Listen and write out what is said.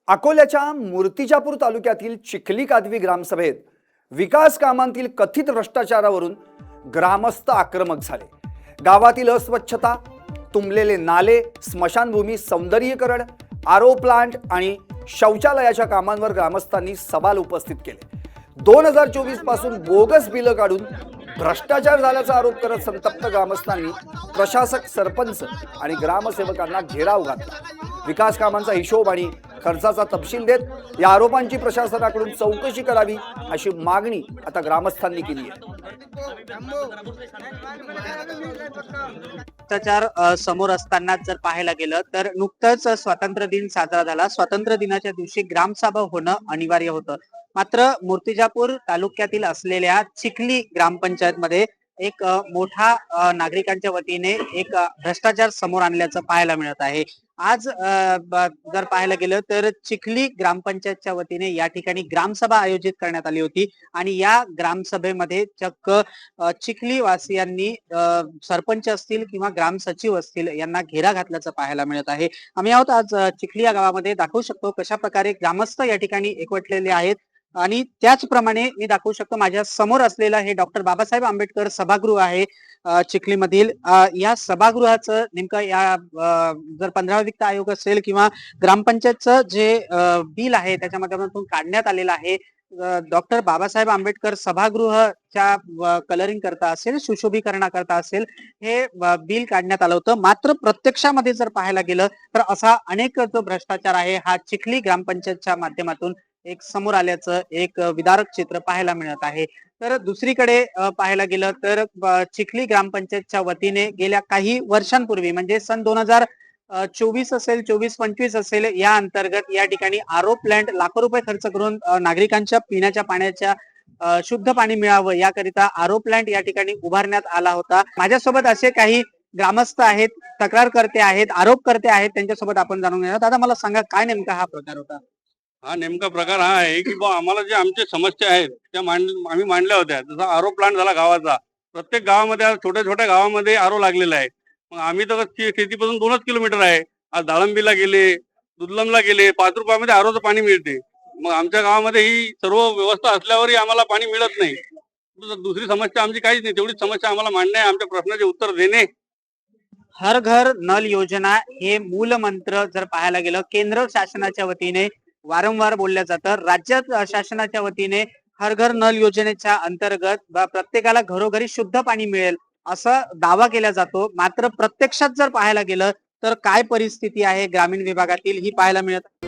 अकोल्याच्या मूर्तिजापूर तालुक्यातील चिखली कादवी ग्रामसभेत विकास कामांतील कथित भ्रष्टाचारावरून ग्रामस्थ आक्रमक झाले। गावातील अस्वच्छता, तुंबलेले नाले, स्मशानभूमी सौंदर्यीकरण, आरो प्लांट आणि शौचालयाच्या कामांवर ग्रामस्थांनी सवाल उपस्थित केले। 2024 पासून बोगस बिलं काढून भ्रष्टाचार झाल्याचा आरोप करत संतप्त ग्रामस्थांनी प्रशासक, सरपंच आणि ग्रामसेवकांना घेराव घातला। विकास कामांचा हिशोब आणि खर्चाचा तपशील देत या आरोपांची प्रशासनाकडून चौकशी करावी अशी मागणी आता ग्रामस्थांनी केली आहे। भ्रष्टाचार समोर असताना जर पाहायला गेलं तर नुकतंच स्वातंत्र्य दिन साजरा झाला। स्वातंत्र्य दिनाच्या दिवशी ग्रामसभा होणं अनिवार्य होतं। मात्र मूर्तिजापूर तालुक्यातील असलेल्या चिखली ग्रामपंचायत मध्ये एक मोठा नागरिकांच्या वतीने एक भ्रष्टाचार समोर आणल्याचं पाहायला मिळत आहे। आज जर पाहायला गेलं तर चिखली ग्रामपंचायतच्या वतीने या ठिकाणी ग्रामसभा आयोजित करण्यात आली होती आणि या ग्रामसभेमध्ये चक्क चिखली वासियांनी सरपंच असतील किंवा ग्रामसचिव असतील यांना घेरा घातल्याचं पाहायला मिळत आहे। आम्ही आहोत आज चिखली या गावामध्ये, दाखवू शकतो कशा प्रकारे ग्रामस्थ या ठिकाणी एकवटलेले आहेत आणि त्याचप्रमाणे मी दाखवू शकतो माझ्या समोर असलेलं हे डॉक्टर बाबासाहेब आंबेडकर सभागृह आहे चिखली मधील। या सभागृहाचं नेमकं या जर 15 वित्त आयोग असेल किंवा ग्रामपंचायतचं जे बिल आहे त्याच्या माध्यमातून काढण्यात आलेलं आहे। डॉक्टर बाबासाहेब आंबेडकर सभागृहाच्या कलरिंग करता असेल, सुशोभीकरणा करता असेल हे बिल काढण्यात आलं होतं। मात्र प्रत्यक्षामध्ये जर पाहायला गेलं तर असा अनेक जो भ्रष्टाचार आहे हा चिखली ग्रामपंचायतच्या माध्यमातून एक समोर आल्याचं एक विदारक चित्र पाहायला मिळत आहे। तर दुसरीकडे पाहायला गेलं तर चिखली ग्रामपंचायतच्या वतीने गेल्या काही वर्षांपूर्वी म्हणजे सन 2024 असेल, 24-25 असेल या अंतर्गत या ठिकाणी आरो प्लांट लाखो रुपये खर्च करून नागरिकांच्या पिण्याच्या पाण्याच्या शुद्ध पाणी मिळावं याकरिता आरो प्लांट या ठिकाणी उभारण्यात आला होता। माझ्यासोबत असे काही ग्रामस्थ आहेत, तक्रारकर्ते आहेत, आरोपकर्ते आहेत, त्यांच्यासोबत आपण जाणून घेणार। दादा मला सांगा काय नेमका हा प्रकार होता? हा नेमका प्रकार हा आहे की आम्हाला जे आमच्या समस्या आहेत त्या आम्ही मांडल्या होत्या। जसा आरो प्लांट झाला गावाचा, प्रत्येक गावामध्ये छोट्या छोट्या गावामध्ये आरो लागलेला आहे। मग आम्ही तर शेतीपासून 2च किलोमीटर आहे। आज दाळंबीला गेले, दुधलमला गेले, 5 रुपयामध्ये आरोचं पाणी मिळते। मग आमच्या गावामध्ये ही सर्व व्यवस्था असल्यावरही आम्हाला पाणी मिळत नाही। दुसरी समस्या आमची काहीच नाही, तेवढीच समस्या आम्हाला मांडणे, आमच्या प्रश्नाचे उत्तर देणे। हर घर नल योजना हे मूल मंत्र जर पाहायला गेलं केंद्र शासनाच्या वतीने वारंवार बोलल्या जातं। राज्य शासनाच्या वतीने हर घर नल योजनेच्या अंतर्गत प्रत्येकाला घरोघरी शुद्ध पाणी मिळेल असा दावा केला जातो। मात्र प्रत्यक्षात जर पाहायला गेलं तर काय परिस्थिती आहे ग्रामीण विभागातील ही पाहायला मिळत